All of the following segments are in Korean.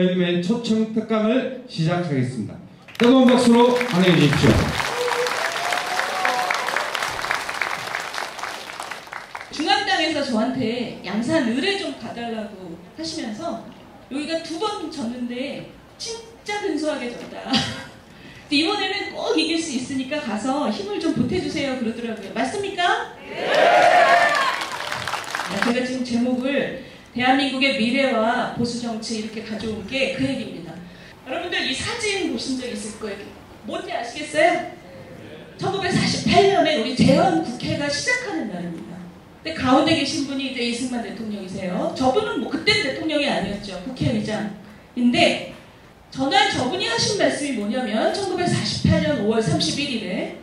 어일맨 초청 특강을 시작하겠습니다. 뜨거운 박수로 환영해 주십시오. 중앙당에서 저한테 양산 을에 좀 가달라고 하시면서 여기가 2번 졌는데 진짜 근소하게 졌다. 이번에는 꼭 이길 수 있으니까 가서 힘을 좀 보태주세요 그러더라고요. 맞습니까? 네. 제가 지금 제목을 대한민국의 미래와 보수정치 이렇게 가져온 게 그 얘기입니다. 여러분들 이 사진 보신 적 있을 거예요. 뭔지 아시겠어요? 1948년에 우리 재헌 국회가 시작하는 날입니다. 근데 가운데 계신 분이 이제 이승만 대통령이세요. 저분은 뭐 그때는 대통령이 아니었죠. 국회의장인데 전날 저분이 하신 말씀이 뭐냐면 1948년 5월 31일에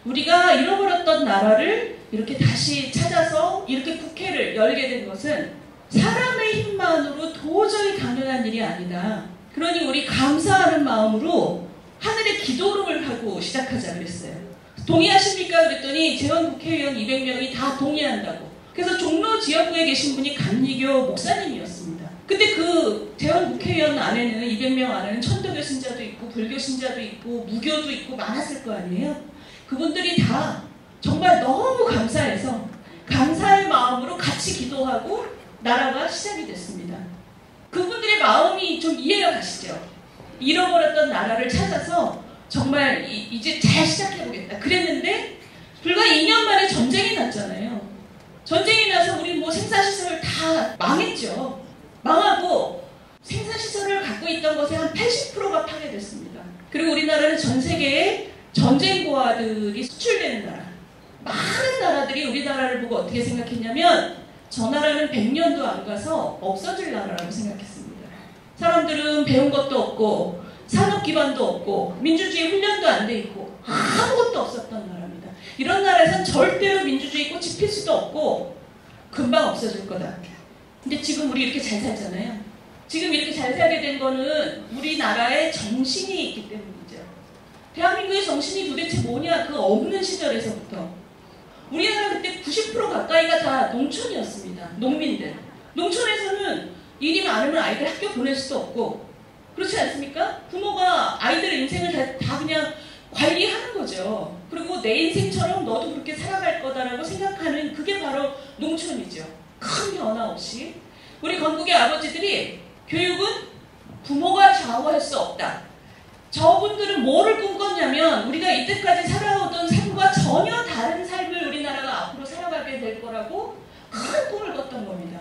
우리가 잃어버렸던 나라를 이렇게 다시 찾아서 이렇게 국회를 열게 된 것은 사람의 힘만으로 도저히 가능한 일이 아니다. 그러니 우리 감사하는 마음으로 하늘에 기도를 하고 시작하자 그랬어요. 동의하십니까? 그랬더니 재헌 국회의원 200명이 다 동의한다고. 그래서 종로 지역구에 계신 분이 감리교 목사님이었습니다. 근데 그 재헌 국회의원 안에는 200명 안에는 천도교 신자도 있고 불교 신자도 있고 무교도 있고 많았을 거 아니에요. 그분들이 다 정말 너무 감사해서 감사의 마음으로 같이 기도하고 나라가 시작이 됐습니다. 그분들의 마음이 좀 이해가 가시죠? 잃어버렸던 나라를 찾아서 정말 이제 잘 시작해보겠다 그랬는데 불과 2년 만에 전쟁이 났잖아요. 전쟁이 나서 우리 뭐 생산시설 다 망했죠. 망하고 생산시설을 갖고 있던 것의 한 80%가 파괴됐습니다. 그리고 우리나라는 전 세계에 전쟁 고아들이 수출되는 나라. 많은 나라들이 우리나라를 보고 어떻게 생각했냐면 저 나라는 100년도 안 가서 없어질 나라라고 생각했습니다. 사람들은 배운 것도 없고 산업 기반도 없고 민주주의 훈련도 안 돼 있고 아무것도 없었던 나라입니다. 이런 나라에선 절대로 민주주의 꽃이 필 수도 없고 금방 없어질 거다. 근데 지금 우리 이렇게 잘 살잖아요. 지금 이렇게 잘 살게 된 거는 우리나라의 정신이 있기 때문이죠. 대한민국의 정신이 도대체 뭐냐? 그 없는 시절에서부터 우리나라 그때 90% 가까이가 다 농촌이었습니다. 농민들. 농촌에서는 일이 많으면 아이들 학교 보낼 수도 없고 그렇지 않습니까? 부모가 아이들의 인생을 다 그냥 관리하는 거죠. 그리고 내 인생처럼 너도 그렇게 살아갈 거다라고 생각하는 그게 바로 농촌이죠. 큰 변화 없이. 우리 건국의 아버지들이 교육은 부모가 좌우할 수 없다. 저분들은 뭐를 꿈꿨냐면 우리가 이때까지 살아오던 삶과 전혀 다른 삶을 우리나라가 앞으로 살아가게 될 거라고 큰 꿈을 꿨던 겁니다.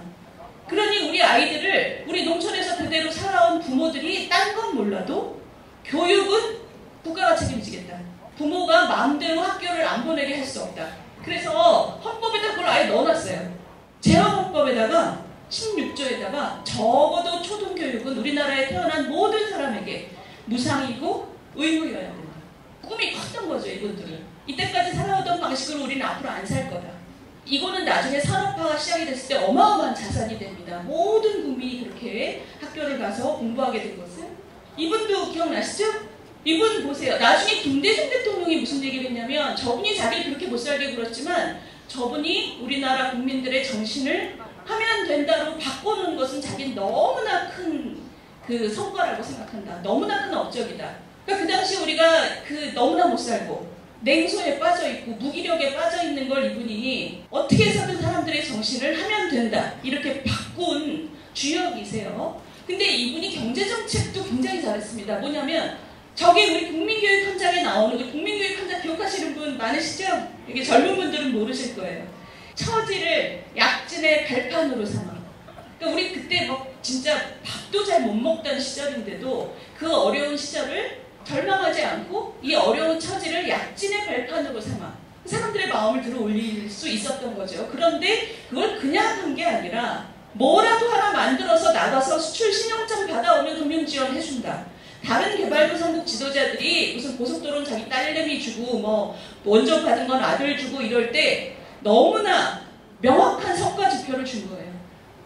그러니 우리 아이들을 우리 농촌에서 그대로 살아온 부모들이 딴 건 몰라도 교육은 국가가 책임지겠다. 부모가 마음대로 학교를 안 보내게 할 수 없다. 그래서 헌법에다 그걸 아예 넣어놨어요. 재헌헌법에다가 16조에다가 적어도 초등교육은 우리나라에 태어난 모든 사람에게 무상이고 의무여야 된다. 꿈이 컸던 거죠, 이분들은. 이때까지 살아오던 방식으로 우리는 앞으로 안 살 거다. 이거는 나중에 산업화가 시작이 됐을 때 어마어마한 자산이 됩니다. 모든 국민이 그렇게 학교를 가서 공부하게 된 것은. 이분도 기억나시죠? 이분 보세요. 나중에 김대중 대통령이 무슨 얘기를 했냐면 저분이 자기를 그렇게 못 살게 굴었지만 저분이 우리나라 국민들의 정신을 하면 된다로 바꿔놓은 것은 자기는 너무나 큰 그 성과라고 생각한다. 너무나 큰 업적이다. 그러니까 그 당시 우리가 너무나 못 살고 냉소에 빠져있고 무기력에 빠져있는 걸 이분이 어떻게 해서든 사람들의 정신을 하면 된다. 이렇게 바꾼 주역이세요. 근데 이분이 경제정책도 굉장히 잘했습니다. 뭐냐면 저게 우리 국민교육 현장에 나오는 그 국민교육 현장 기억하시는 분 많으시죠? 이게 젊은 분들은 모르실 거예요. 처지를 약진의 발판으로 삼아. 그러니까 우리 그때 막 진짜 밥도 잘 못 먹던 시절인데도 그 어려운 시절을 절망하지 않고 이 어려운 처지를 약진의 발판으로 삼아 사람들의 마음을 들어 올릴 수 있었던 거죠. 그런데 그걸 그냥 한 게 아니라 뭐라도 하나 만들어서 나가서 수출 신용장 받아오면 금융지원 해준다. 다른 개발도상국 지도자들이 무슨 고속도로는 자기 딸내미 주고 뭐 원정 받은 건 아들 주고 이럴 때 너무나 명확한 성과 지표를 준 거예요.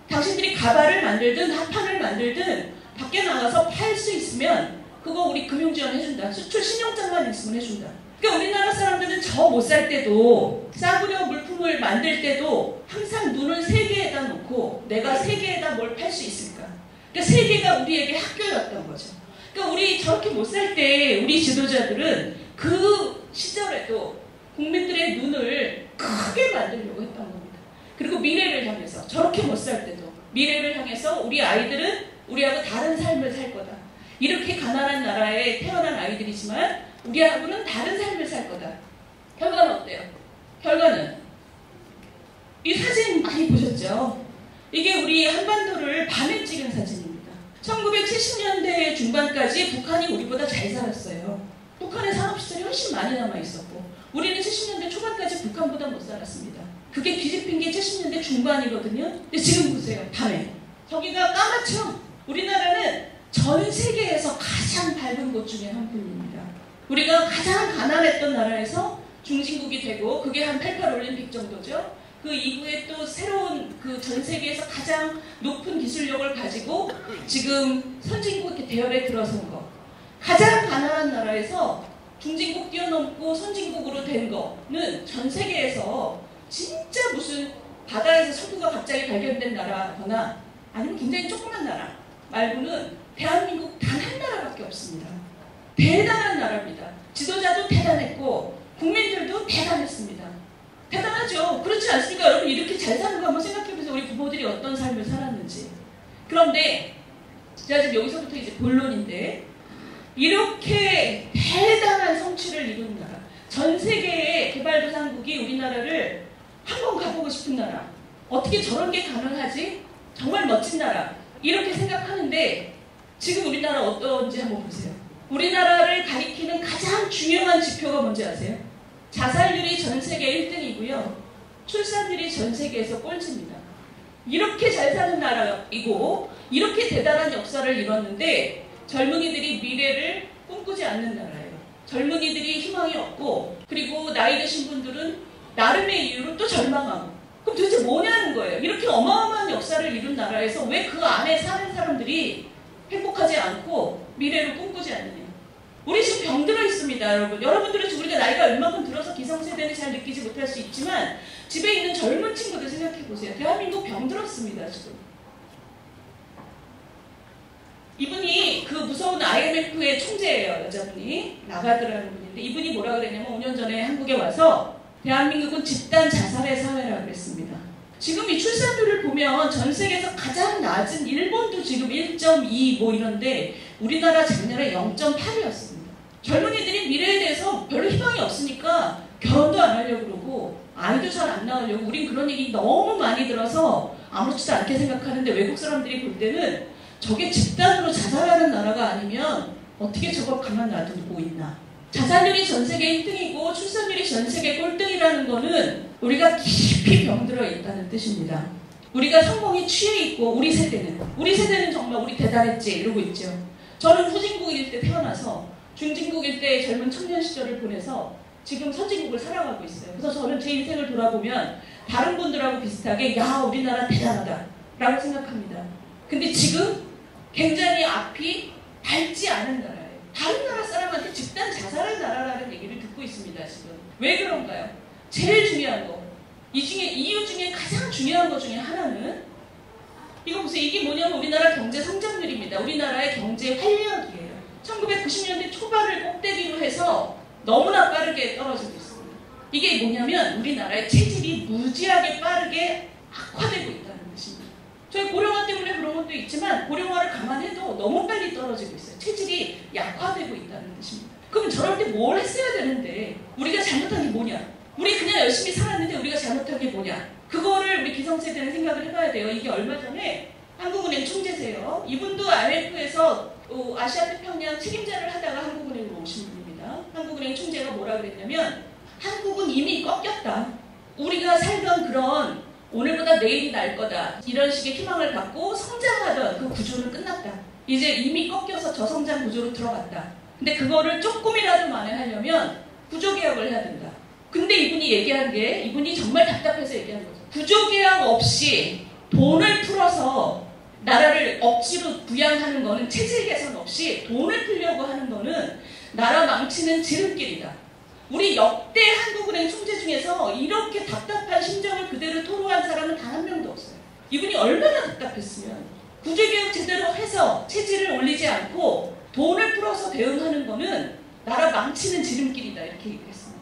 당신들이 가발을 만들든 합판을 만들든 밖에 나가서 팔 수 있으면 그거 우리 금융지원 해준다. 수출 신용장만 있으면 해준다. 그러니까 우리나라 사람들은 저 못 살 때도 싸구려 물품을 만들 때도 항상 눈을 세계에다 놓고 내가 세계에다 뭘 팔 수 있을까? 그러니까 세계가 우리에게 학교였던 거죠. 그러니까 우리 저렇게 못 살 때 우리 지도자들은 그 시절에도 국민들의 눈을 크게 만들려고 했던 겁니다. 그리고 미래를 향해서 저렇게 못 살 때도 미래를 향해서 우리 아이들은 우리하고 다른 삶을 살 거다. 이렇게 가난한 나라에 태어난 아이들이지만 우리하고는 다른 삶을 살 거다. 결과는 어때요? 결과는 이 사진 많이 보셨죠? 이게 우리 한반도를 밤에 찍은 사진입니다. 1970년대 중반까지 북한이 우리보다 잘 살았어요. 북한의 산업시설이 훨씬 많이 남아있었고 우리는 70년대 초반까지 북한보다 못 살았습니다. 그게 뒤집힌 게 70년대 중반이거든요. 근데 지금 보세요. 밤에. 저기가 까맣죠? 우리나라는 전 세계에서 가장 밝은 곳 중에 한 분입니다. 우리가 가장 가난했던 나라에서 중진국이 되고 그게 한 88 올림픽 정도죠. 그 이후에 또 새로운 그 전 세계에서 가장 높은 기술력을 가지고 지금 선진국 대열에 들어선 거. 가장 가난한 나라에서 중진국 뛰어넘고 선진국으로 된 거는 전 세계에서 진짜 무슨 바다에서 석유가 갑자기 발견된 나라거나 아니면 굉장히 조그만 나라 말고는 대한민국 단 한 나라밖에 없습니다. 대단한 나라입니다. 지도자도 대단했고 국민들도 대단했습니다. 대단하죠. 그렇지 않습니까? 여러분 이렇게 잘 사는 거 한번 생각해보세요. 우리 부모들이 어떤 삶을 살았는지. 그런데 제가 지금 여기서부터 이제 본론인데 이렇게 대단한 성취를 이룬 나라, 전 세계의 개발도상국이 우리나라를 한번 가보고 싶은 나라, 어떻게 저런 게 가능하지? 정말 멋진 나라 이렇게 생각하는데 지금 우리나라 어떤지 한번 보세요. 우리나라를 가리키는 가장 중요한 지표가 뭔지 아세요? 자살률이 전 세계 1등이고요. 출산율이 전 세계에서 꼴찌입니다. 이렇게 잘 사는 나라이고 이렇게 대단한 역사를 이뤘는데 젊은이들이 미래를 꿈꾸지 않는 나라예요. 젊은이들이 희망이 없고 그리고 나이 드신 분들은 나름의 이유로 또 절망하고 그럼 도대체 뭐냐는 거예요. 이렇게 어마어마한 역사를 이룬 나라에서 왜 그 안에 사는 사람들이 행복하지 않고 미래를 꿈꾸지 않느냐. 우리 지금 병들어 있습니다. 여러분. 여러분들은 지금 우리가 나이가 얼마큼 들어서 기성세대는 잘 느끼지 못할 수 있지만 집에 있는 젊은 친구들 생각해보세요. 대한민국 병들었습니다. 지금. 이분이 그 무서운 IMF의 총재예요. 여자분이. 라가드라는 분인데 이분이 뭐라 그랬냐면 5년 전에 한국에 와서 대한민국은 집단 자살의 사회라고 그랬습니다. 지금 이 출산율을 보면 전 세계에서 가장 낮은 일본도 지금 1.2 뭐 이런데 우리나라 작년에 0.8이었습니다. 젊은이들이 미래에 대해서 별로 희망이 없으니까 결혼도 안 하려고 그러고 아이도 잘 안 낳으려고 우린 그런 얘기 너무 많이 들어서 아무렇지도 않게 생각하는데 외국 사람들이 볼 때는 저게 집단으로 자살하는 나라가 아니면 어떻게 저걸 가만 놔두고 있나. 자살률이 전 세계 1등이고 출산율이 전 세계 꼴등이라는 거는 우리가 깊이 병들어 있다는 뜻입니다. 우리가 성공에 취해 있고 우리 세대는 정말 우리 대단했지 이러고 있죠. 저는 후진국일 때 태어나서 중진국일 때 젊은 청년 시절을 보내서 지금 선진국을 살아가고 있어요. 그래서 저는 제 인생을 돌아보면 다른 분들하고 비슷하게 야 우리나라 대단하다 라고 생각합니다. 근데 지금 굉장히 앞이 밝지 않은 나라예요. 다른 나라 사람한테 집단 자살할 나라라는 얘기를 듣고 있습니다. 지금. 왜 그런가요? 제일 중요한 거. 이유 중에 가장 중요한 것 중에 하나는 이거 보세요. 이게 뭐냐면 우리나라 경제 성장률입니다. 우리나라의 경제 활력이에요. 1990년대 초반을 꼭대기로 해서 너무나 빠르게 떨어지고 있습니다. 이게 뭐냐면 우리나라의 체질이 무지하게 빠르게 악화되고 있다는 뜻입니다. 저희 고령화 때문에 그런 것도 있지만 고령화를 감안해도 너무 빨리 떨어지고 있어요. 체질이 약화되고 있다는 뜻입니다. 그럼 저럴 때 뭘 했어야 되는데 우리가 잘못한 게 뭐냐? 우리 그냥 열심히 살았는데 우리가 잘못한 게 뭐냐? 그거를 우리 기성세대는 생각을 해봐야 돼요. 이게 얼마 전에 한국은행 총재세요. 이분도 IMF에서 아시아태평양 책임자를 하다가 한국은행으로 오신 분입니다. 한국은행 총재가 뭐라 그랬냐면 한국은 이미 꺾였다. 우리가 살던 그런 오늘보다 내일이 날 거다. 이런 식의 희망을 갖고 성장하던 그 구조는 끝났다. 이제 이미 꺾여서 저성장 구조로 들어갔다. 근데 그거를 조금이라도 만회하려면 구조개혁을 해야 된다. 근데 이분이 정말 답답해서 얘기한 거죠. 구조개혁 없이 돈을 풀어서 나라를 억지로 부양하는 거는 체질 개선 없이 돈을 풀려고 하는 거는 나라 망치는 지름길이다. 우리 역대 한국은행 총재 중에서 이렇게 답답한 심정을 그대로 토로한 사람은 단 한 명도 없어요. 이분이 얼마나 답답했으면 구조개혁 제대로 해서 체질을 올리지 않고 돈을 풀어서 대응하는 거는 나라 망치는 지름길이다, 이렇게 얘기했습니다.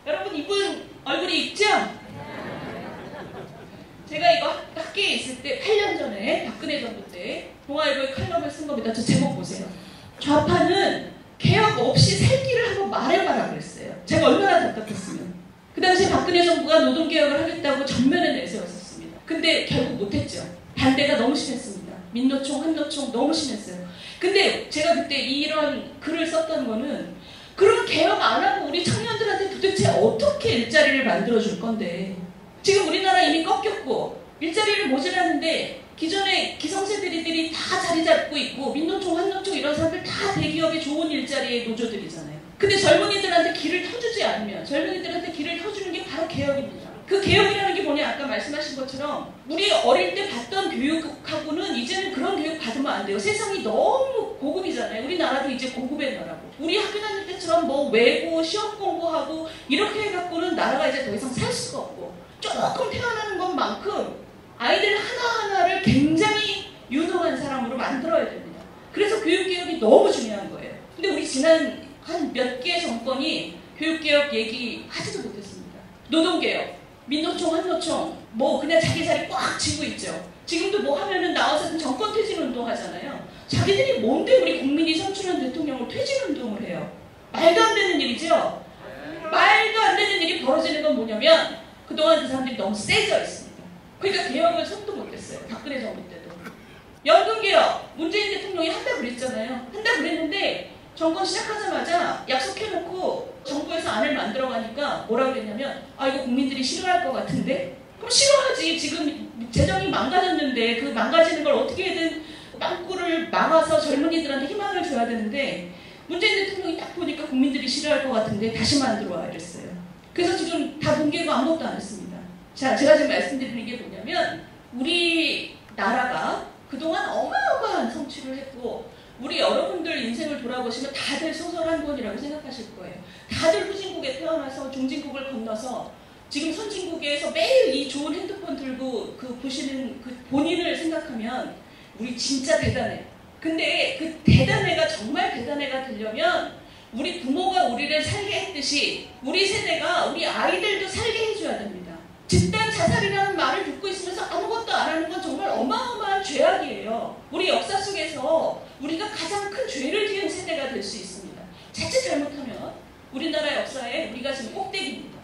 여러분, 이분 얼굴이 있죠? 제가 이거 학계에 있을 때 8년 전에 박근혜 정부 때 동아일보에 칼럼을 쓴 겁니다. 저 제목 보세요. 좌파는 개혁 없이 살기를 한번 말해봐라 그랬어요. 제가 얼마나 답답했으면. 그 당시 박근혜 정부가 노동개혁을 하겠다고 전면에 내세웠었습니다. 근데 결국 못했죠. 반대가 너무 심했습니다. 민노총, 한노총 너무 심했어요. 근데 제가 그때 이런 글을 썼던 거는 그럼 개혁 안 하고 우리 청년들한테 도대체 어떻게 일자리를 만들어줄 건데, 지금 우리나라 이미 꺾였고 일자리를 모자라는데 기존의 기성세대들이 다 자리 잡고 있고 민노총, 한노총 이런 사람들 다 대기업의 좋은 일자리의 노조들이잖아요. 근데 젊은이들한테 길을 터주지 않으면, 젊은이들한테 길을 터주는 게 바로 개혁입니다. 그 개혁이라는 게 뭐냐, 아까 말씀하신 것처럼 우리 어릴 때 받던 교육하고는 이제는 그런 교육 받으면 안 돼요. 세상이 너무 고급이잖아요. 우리나라도 이제 고급의 나라고. 우리 학교 다닐 때처럼 뭐 외고 시험 공부하고 이렇게 해갖고는 나라가 이제 더 이상 살 수가 없고, 조금 태어나는 것만큼 아이들 하나하나를 굉장히 유능한 사람으로 만들어야 됩니다. 그래서 교육개혁이 너무 중요한 거예요. 근데 우리 지난 한 몇 개 정권이 교육개혁 얘기 하지도 못했습니다. 노동개혁, 민노총, 한노총 뭐 그냥 자기 자리 꽉 쥐고 있죠. 지금도 뭐 하면은 나와서 정권 퇴진 운동 하잖아요. 자기들이 뭔데 우리 국민이 선출한 대통령을 퇴진 운동을 해요. 말도 안 되는 일이죠. 말도 안 되는 일이 벌어지는 건 뭐냐면 그동안 그 사람들이 너무 세져 있습니다. 그러니까 개혁을 손도 못했어요. 박근혜 정부 때도. 연금개혁 문재인 대통령이 한다고 그랬잖아요. 한다고 그랬는데 정권 시작하자마자 약속해놓고 정부에서 안을 만들어가니까 뭐라 그랬냐면, 아 이거 국민들이 싫어할 것 같은데? 그럼 싫어하지. 지금 재정이 망가졌는데 그 망가지는 걸 어떻게든 땅굴을 막아서 젊은이들한테 희망을 줘야 되는데, 문재인 대통령이 딱 보니까 국민들이 싫어할 것 같은데 다시 만들어와 이랬어요. 그래서 지금 다 붕괴고 아무것도 안 했습니다. 자, 제가 지금 말씀드리는 게 뭐냐면, 우리 나라가 그동안 어마어마한 성취를 했고, 우리 여러분들 인생을 돌아보시면 다들 소설 한 권이라고 생각하실 거예요. 다들 후진국에 태어나서 중진국을 건너서 지금 선진국에서 매일 이 좋은 핸드폰 들고 그 보시는 그 본인을 생각하면 우리 진짜 대단해. 근데 그 대단해가 정말 대단해가 되려면 우리 부모가 우리를 살게 했듯이 우리 세대가 우리 아이들도 살게 해줘야 됩니다. 집단 자살이라는 말을 듣고 있으면서 아무것도 안 하는 건 정말 어마어마한 죄악이에요. 우리 역사 속에서 우리가 가장 큰 죄를 지은 세대가 될 수 있습니다. 자칫 잘못하면 우리나라 역사에 우리가 지금 꼭대기입니다.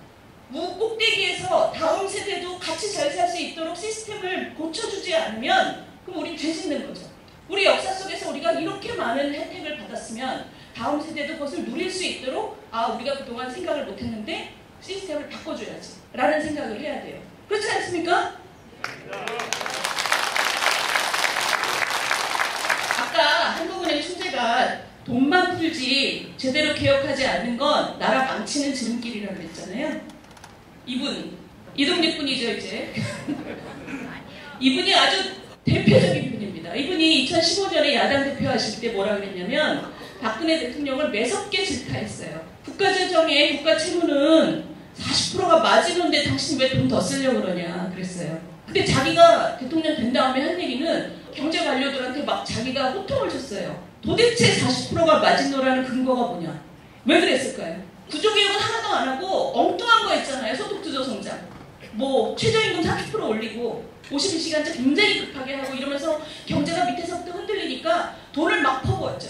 꼭대기에서 다음 세대도 같이 잘 살 수 있도록 시스템을 고쳐주지 않으면 그럼 우리 죄 짓는 거죠. 우리 역사 속에서 우리가 이렇게 많은 혜택을 받았으면 다음 세대도 그것을 누릴 수 있도록, 아 우리가 그동안 생각을 못했는데 시스템을 바꿔줘야지 라는 생각을 해야 돼요. 그렇지 않습니까? 아까 한국은행 총재가 돈만 풀지 제대로 개혁하지 않는 건 나라 망치는 지름길이라고 했잖아요. 이분 이동립 분이죠 이제. 이분이 아주 대표적인 분입니다. 이분이 2015년에 야당 대표하실 때 뭐라 그랬냐면, 박근혜 대통령을 매섭게 질타했어요. 국가재정에 국가채무는 40%가 맞이는데 당신 왜 돈 더 쓰려고 그러냐 그랬어요. 근데 자기가 대통령 된 다음에 한 얘기는 경제 관료들한테 막 자기가 호통을 쳤어요. 도대체 40%가 마지노라는 근거가 뭐냐? 왜 그랬을까요? 구조개혁은 하나도 안 하고 엉뚱한 거 있잖아요. 소득주도 성장. 뭐 최저임금 30% 올리고 52시간제 굉장히 급하게 하고 이러면서 경제가 밑에서부터 흔들리니까 돈을 막 퍼부었죠.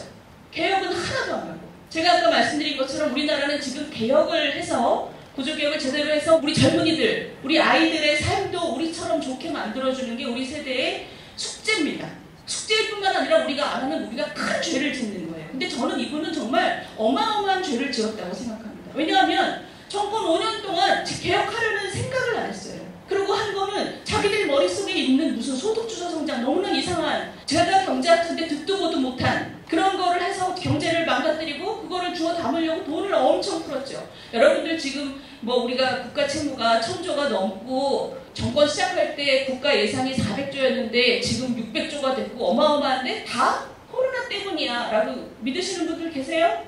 개혁은 하나도 안 하고. 제가 아까 말씀드린 것처럼 우리나라는 지금 개혁을 해서 구조개혁을 제대로 해서 우리 젊은이들, 우리 아이들의 삶도 우리처럼 좋게 만들어주는 게 우리 세대의 숙제입니다. 숙제일 뿐만 아니라 우리가 안 하면 우리가 큰 죄를 짓는 거예요. 근데 저는 이분은 정말 어마어마한 죄를 지었다고 생각합니다. 왜냐하면 정권 5년 동안 개혁하려는 생각을 안 했어요. 그리고 한 거는 자기들 머릿속에 있는 무슨 소득주도 성장 너무나 이상한, 제가 경제학자인데 듣도 보도 못한 그런 거를 해서 경제를 망가뜨리고 그거를 주워 담으려고 돈을 엄청 풀었죠. 여러분들 지금 뭐 우리가 국가 채무가 1000조가 넘고 정권 시작할 때 국가 예산이 400조였는데 지금 600조가 됐고 어마어마한데 다 코로나 때문이야 라고 믿으시는 분들 계세요?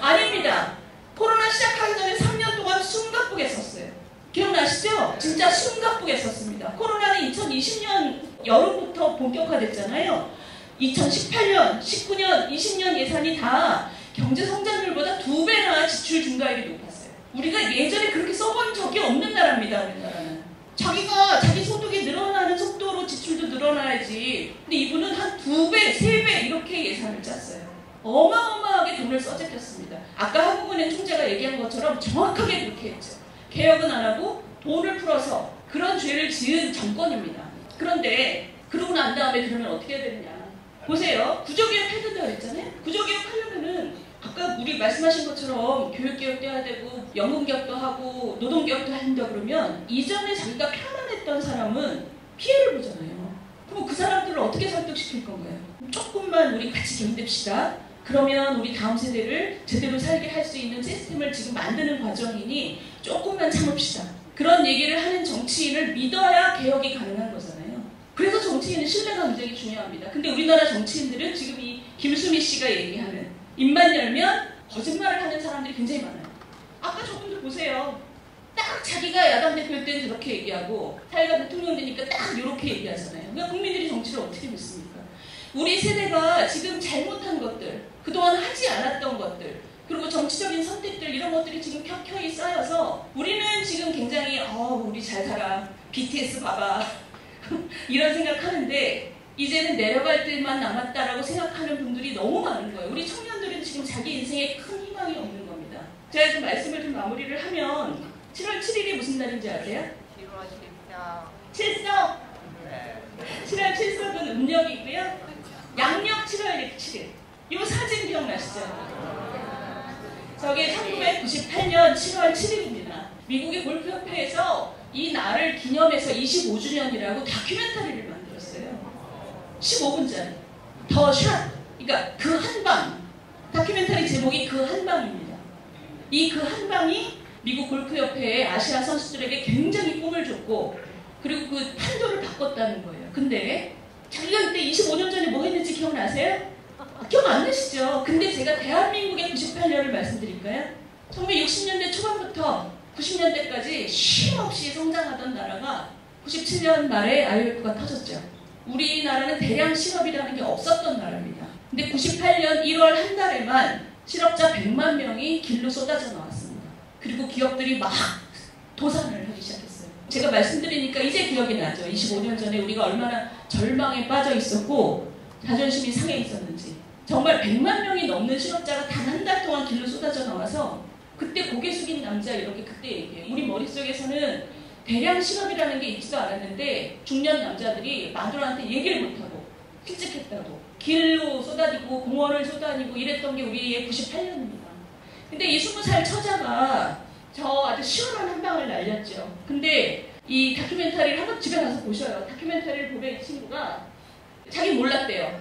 아닙니다. 코로나 시작하기 전에 3년 동안 숨가쁘게 썼어요. 기억나시죠? 진짜 숨가쁘겠었습니다. 코로나는 2020년 여름부터 본격화됐잖아요. 2018년, 19년, 20년 예산이 다 경제 성장률보다 2배나 지출 증가율이 높았어요. 우리가 예전에 그렇게 써본 적이 없는 나라입니다. 우리나라는. 자기가 자기 소득이 늘어나는 속도로 지출도 늘어나야지. 근데 이분은 한 2배, 3배 이렇게 예산을 짰어요. 어마어마하게 돈을 써제꼈습니다. 아까 한국은행 총재가 얘기한 것처럼 정확하게 그렇게 했죠. 개혁은 안 하고 돈을 풀어서 그런 죄를 지은 정권입니다. 그런데 그러고 난 다음에 그러면 어떻게 해야 되느냐. 보세요. 구조개혁 해야 된다고 했잖아요. 구조개혁 하려면은 아까 우리 말씀하신 것처럼 교육개혁도 해야 되고 연금개혁도 하고 노동개혁도 한다 그러면 이전에 자기가 편안했던 사람은 피해를 보잖아요. 그럼 그 사람들을 어떻게 설득시킬 건가요? 조금만 우리 같이 견딥시다. 그러면 우리 다음 세대를 제대로 살게 할 수 있는 시스템을 지금 만드는 과정이니 조금만 참읍시다. 그런 얘기를 하는 정치인을 믿어야 개혁이 가능한 거잖아요. 그래서 정치인은 신뢰가 굉장히 중요합니다. 근데 우리나라 정치인들은 지금 이 김수미 씨가 얘기하는 입만 열면 거짓말을 하는 사람들이 굉장히 많아요. 아까 저분들 보세요. 딱 자기가 야당 대표일 때는 저렇게 얘기하고 자기가 대통령 되니까 딱 이렇게 얘기하잖아요. 그러니까 국민들이 정치를 어떻게 믿습니까? 우리 세대가 지금 잘못한 것들, 그동안 하지 않았던 것들, 그리고 정치적인 선택들 이런 것들이 지금 켜켜이 쌓여서 우리는 지금 굉장히 우리 잘 살아, BTS 봐봐 이런 생각하는데 이제는 내려갈 길만 남았다라고 생각하는 분들이 너무 많은 거예요. 우리 청년들은 지금 자기 인생에 큰 희망이 없는 겁니다. 제가 좀 말씀을 좀 마무리를 하면 7월 7일이 무슨 날인지 아세요? 7월 7석! 7월 7석은 음력이고요. 양력 7월 7일. 이 사진 기억나시죠? 저게 1998년 7월 7일입니다. 미국의 골프협회에서 이 날을 기념해서 25주년이라고 다큐멘터리를 만들었어요. 15분짜리. 더 샷. 그러니까 그 한 방. 다큐멘터리 제목이 그 한 방입니다. 이 그 한 방이 미국 골프협회에 아시아 선수들에게 굉장히 꿈을 줬고 그리고 그 판도를 바꿨다는 거예요. 근데 자기가 그때 25년 전에 뭐 했는지 기억나세요? 기억 안 나시죠? 근데 제가 대한민국의 98년을 말씀드릴까요? 1960년대 초반부터 90년대까지 쉼없이 성장하던 나라가 97년 말에 IMF가 터졌죠. 우리나라는 대량 실업이라는 게 없었던 나라입니다. 근데 98년 1월 한 달에만 실업자 100만 명이 길로 쏟아져 나왔습니다. 그리고 기업들이 막 도산을 하기 시작했어요. 제가 말씀드리니까 이제 기억이 나죠. 25년 전에 우리가 얼마나 절망에 빠져 있었고 자존심이 상해 있었는지. 정말 100만 명이 넘는 실업자가 단 한 달 동안 길로 쏟아져 나와서 그때 고개 숙인 남자 이렇게 그때 얘기해요. 우리 머릿속에서는 대량 실업이라는 게 있지도 않았는데 중년 남자들이 마누라한테 얘기를 못하고 필직했다고 길로 쏟아지고 공원을 쏟아지고 이랬던 게 우리의 98년입니다. 근데 이 20살 처자가 저 아주 시원한 한 방을 날렸죠. 근데 이 다큐멘터리를 한번 집에 가서 보셔요. 다큐멘터리를 보면 이 친구가 자기 몰랐대요.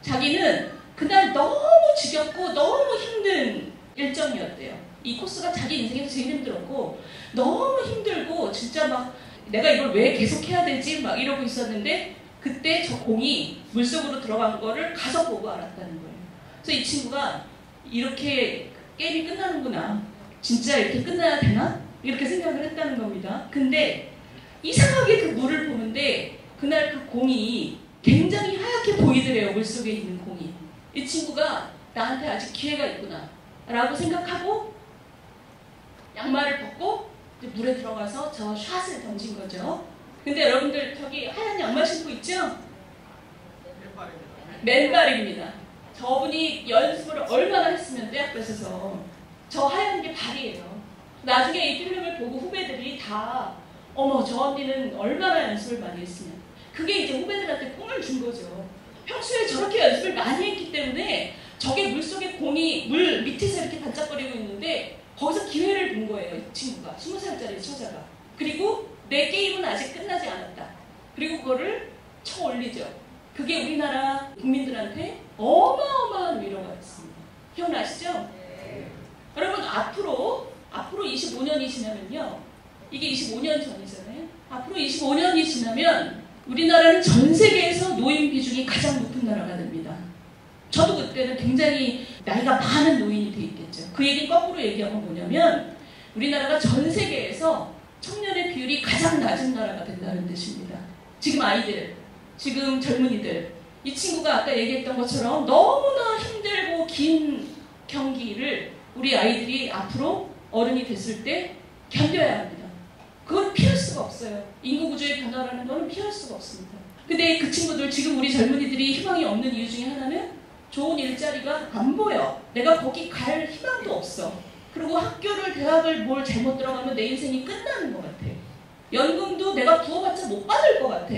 자기는 그날 너무 지겹고 너무 힘든 일정이었대요. 이 코스가 자기 인생에서 제일 힘들었고 너무 힘들고 진짜 막 내가 이걸 왜 계속 해야 되지? 막 이러고 있었는데 그때 저 공이 물속으로 들어간 거를 가서 보고 알았다는 거예요. 그래서 이 친구가 이렇게 게임이 끝나는구나. 진짜 이렇게 끝나야 되나? 이렇게 생각을 했다는 겁니다. 근데 이상하게 그 물을 보는데 그날 그 공이 굉장히 하얗게 보이더래요. 물속에 있는 공이. 이 친구가 나한테 아직 기회가 있구나 라고 생각하고 양말을 벗고 물에 들어가서 저 샷을 던진 거죠. 근데 여러분들 저기 하얀 양말 신고 있죠? 맨발입니다. 저분이 연습을 얼마나 했으면 떼 앞에서서 저 하얀 게 발이에요. 나중에 이 필름을 보고 후배들이 다 어머 저 언니는 얼마나 연습을 많이 했으면 그게 이제 후배들한테 꿈을 준 거죠. 평소에 저렇게 연습을 많이 했기 때문에 저게 물속에 공이 물 밑에서 이렇게 반짝거리고 있는데 거기서 기회를 본 거예요. 이 친구가 20살짜리 처자가. 그리고 내 게임은 아직 끝나지 않았다. 그리고 그거를 쳐 올리죠. 그게 우리나라 국민들한테 어마어마한 위로가 됐습니다. 기억나시죠? 네. 여러분 앞으로 25년이 지나면요. 이게 25년 전이잖아요. 앞으로 25년이 지나면 우리나라는 전 세계에서 노인 비중이 가장 높은 나라가 됩니다. 저도 그때는 굉장히 나이가 많은 노인이 돼 있겠죠. 그 얘기 거꾸로 얘기하면 뭐냐면 우리나라가 전 세계에서 청년의 비율이 가장 낮은 나라가 된다는 뜻입니다. 지금 아이들, 지금 젊은이들, 이 친구가 아까 얘기했던 것처럼 너무나 힘들고 긴 경기를 우리 아이들이 앞으로 어른이 됐을 때 견뎌야 합니다. 그건 피할 수가 없어요. 인구구조의 변화라는 거는 피할 수가 없습니다. 근데 그 친구들, 지금 우리 젊은이들이 희망이 없는 이유 중에 하나는 좋은 일자리가 안 보여. 내가 거기 갈 희망도 없어. 그리고 학교를, 대학을 뭘 잘못 들어가면 내 인생이 끝나는 것 같아. 연금도 내가 부어봤자 못 받을 것 같아.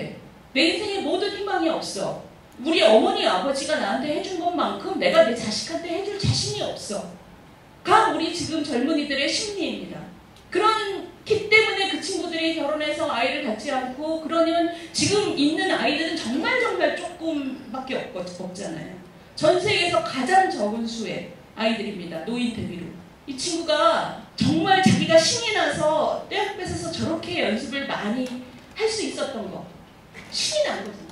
내 인생에 모든 희망이 없어. 우리 어머니, 아버지가 나한테 해준 것만큼 내가 내 자식한테 해줄 자신이 없어. 가 우리 지금 젊은이들의 심리입니다. 그렇기 때문에 그 친구들이 결혼해서 아이를 갖지 않고, 그러면 지금 있는 아이들은 정말 조금밖에 없잖아요. 전 세계에서 가장 적은 수의 아이들입니다. 노인 대비로. 이 친구가 정말 자기가 신이 나서 떼학 뺏어서 저렇게 연습을 많이 할 수 있었던 거. 신이 난 거잖아요.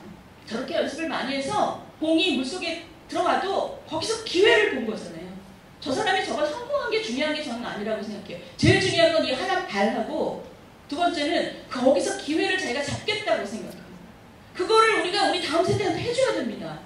저렇게 연습을 많이 해서 공이 물속에 들어가도 거기서 기회를 본 거잖아요. 저 사람이 저걸 성공한 게 중요한 게 저는 아니라고 생각해요. 제일 중요한 건 이 하나 발하고, 두 번째는 거기서 기회를 자기가 잡겠다고 생각합니다. 그거를 우리 다음 세대한테 해줘야 됩니다.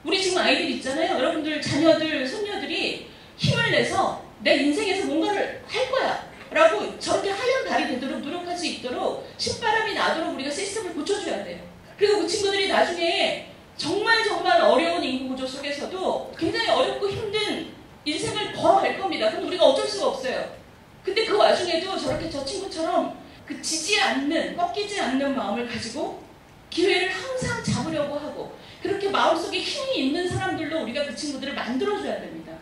우리 지금 아이들 있잖아요. 여러분들 자녀들, 손녀들이 힘을 내서 내 인생에서 뭔가를 할 거야 라고 저렇게 하얀 달이 되도록 노력할 수 있도록 신바람이 나도록 우리가 시스템을 고쳐줘야 돼요. 그리고 그 친구들이 나중에 정말 어려운 인구구조 속에서도 굉장히 어렵고 힘든 인생을 걸어갈 겁니다. 그럼 우리가 어쩔 수가 없어요. 근데 그 와중에도 저렇게 저 친구처럼 그 지지 않는, 꺾이지 않는 마음을 가지고 기회를 항상 잡으려고 하고, 그렇게 마음속에 힘이 있는 사람들로 우리가 그 친구들을 만들어줘야 됩니다.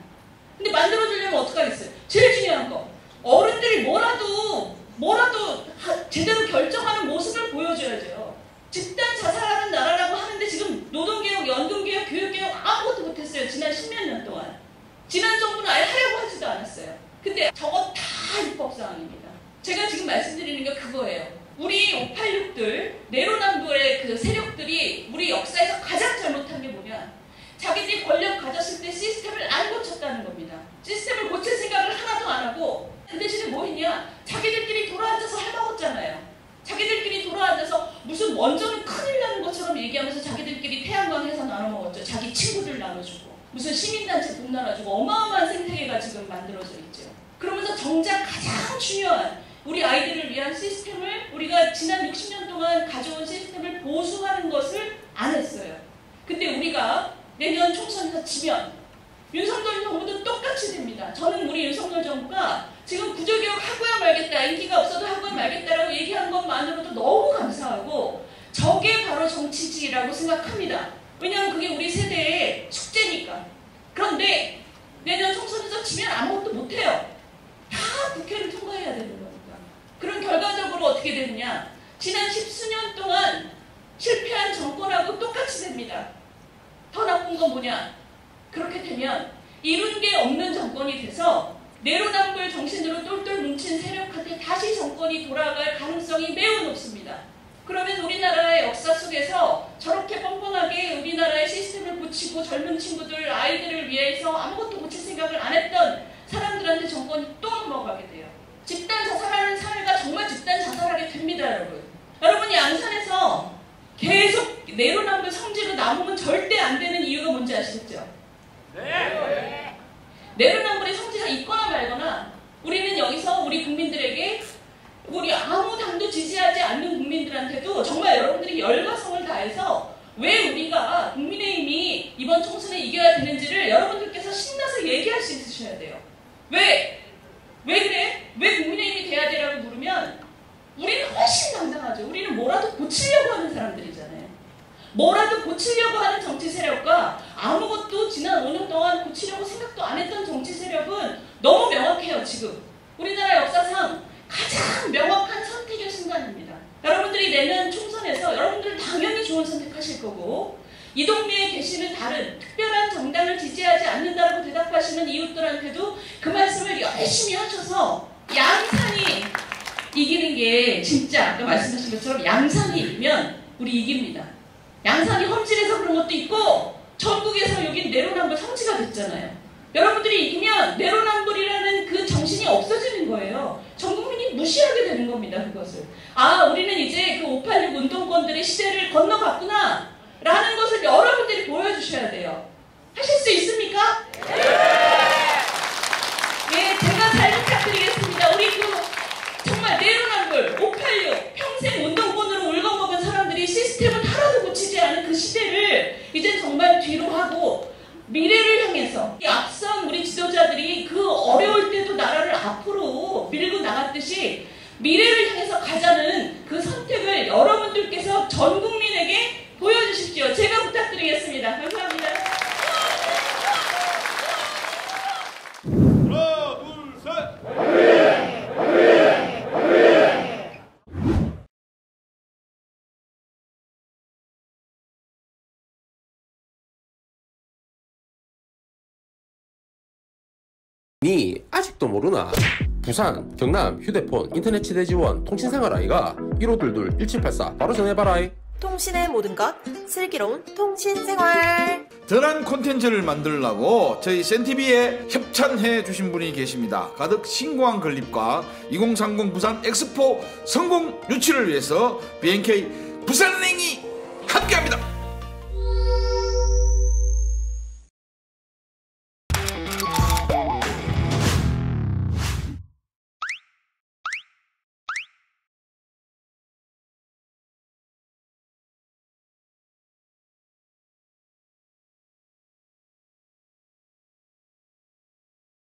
근데 만들어주려면 어떡하겠어요? 제일 중요한 거, 어른들이 뭐라도 제대로 결정하는 모습을 보여줘야죠. 집단 자살하는 나라라고 하는데 지금 노동개혁, 연금개혁, 교육개혁 아무것도 못했어요. 지난 10몇 년 동안. 지난 정부는 아예 하려고 하지도 않았어요. 근데 저거 다 입법사항입니다. 제가 지금 말씀드리는 게 그거예요. 우리 586들, 내로남불의 그 세력들이 우리 역사에서 가장 잘못한 게 뭐냐? 자기들이 권력 가졌을 때 시스템을 안 고쳤다는 겁니다. 시스템을 고칠 생각을 하나도 안 하고, 그 대신에 뭐 했냐? 자기들끼리 돌아앉아서 해먹었잖아요. 자기들끼리 돌아앉아서 무슨 원전은 큰일 나는 것처럼 얘기하면서 자기들끼리 태양광 해서 나눠 먹었죠. 자기 친구들 나눠주고, 무슨 시민단체 돈 나눠주고, 어마어마한 생태계가 지금 만들어져 있죠. 그러면서 정작 가장 중요한 우리 아이들을 위한 시스템을, 우리가 지난 60년 동안 가져온 시스템을 보수하는 것을 안 했어요. 근데 우리가 내년 총선에서 지면 윤석열 정부도 똑같이 됩니다. 저는 우리 윤석열 정부가 지금 구조개혁 하고야 말겠다, 인기가 없어도 하고야 말겠다라고 얘기한 것만으로도 너무 감사하고, 저게 바로 정치지라고 생각합니다. 왜냐하면 그게 우리 세대의 숙제니까. 그런데 내년 총선에서 지면 아무것도 못해요. 다 국회를 통과해야 되는 거니까. 그럼 결과적으로 어떻게 되느냐? 지난 10수년 동안 실패한 정권하고 똑같이 됩니다. 더 나쁜 건 뭐냐? 그렇게 되면 이룬 게 없는 정권이 돼서 내로남불 정신으로 똘똘 뭉친 세력한테 다시 정권이 돌아갈 가능성이 매우 높습니다. 그러면 우리나라의 역사 속에서 저렇게 뻔뻔하게 우리나라의 시스템을 고치고 젊은 친구들, 아이들을 위해서 아무것도 고칠 생각을 안 했던 사람들한테 정권이 또 넘어가게 돼요. 집단 자살하는 사회가 정말 집단 자살하게 됩니다, 여러분. 여러분이 양산에서 계속 내로남불 성지로 남으면 절대 안 되는 이유가 뭔지 아시겠죠? 네. 내로남불의 성지가 있거나 말거나, 우리는 여기서 우리 국민들에게, 우리 아무 당도 지지하지 않는 국민들한테도 정말 여러분들이 열과 성을 다해서 왜 우리가 국민의힘이 이번 총선에 이겨야 되는지를 여러분들께서 신나서 얘기할 수 있으셔야 돼요. 왜 그래? 왜 국민의힘이 돼야 되라고 물으면 우리는 훨씬 당당하죠. 우리는 뭐라도 고치려고 하는 사람들이잖아요. 뭐라도 고치려고 하는 정치 세력과 아무것도 지난 5년 동안 고치려고 생각도 안 했던 정치 세력은 너무 명확해요. 지금 우리나라 역사상 가장 명확한 선택의 순간입니다. 여러분들이 내년 총선에서 여러분들은 당연히 좋은 선택하실 거고, 이 동네에 계시는 다른 특별한 정당을 지지하지 않는다고 대답하시는 이웃들한테도 그 말씀을 열심히 하셔서 양산이 이기는 게, 진짜 아까 말씀하신 것처럼 양산이 이기면 우리 이깁니다. 양산이 험질해서 그런 것도 있고, 전국에서 여긴 내로남불 성지가 됐잖아요. 여러분들이 이기면 내로남불이라는 그 정신이 없어지는 거예요. 전 국민이 여러분이 무시하게 되는 겁니다. 그것을. 아, 우리는 이제 그 586 운동권들의 시대를 건너갔구나 라는 것을 여러분들이 보여주셔야 돼요. 하실 수 있습니까? 예, 제가 잘 부탁드리겠습니다. 우리 정말 내로남불 586 평생 운동권으로 울거먹은 사람들이 시스템을 하나도 고치지 않은 그 시대를 이젠 정말 뒤로 하고 미래를 향해서 이 앞선 우리 지도자들이 그 어려울 때도 나라를 앞으로 밀고 나갔듯이 미래를 향해서 가자는 그 선택을 여러분들께서 전 국민에게 보여주십시오. 제가 부탁드리겠습니다. 감사합니다. 하나, 둘, 셋. 니 아직도 모르나? 부산, 경남 휴대폰 인터넷 치대 지원 통신생활 아이가 1522-1784 바로 전해봐라. 통신의 모든 것 슬기로운 통신생활. 더 나은 콘텐츠를 만들려고 저희 센TV에 협찬해 주신 분이 계십니다. 가득 신공항 건립과 2030 부산 엑스포 성공 유치를 위해서 BNK 부산냉이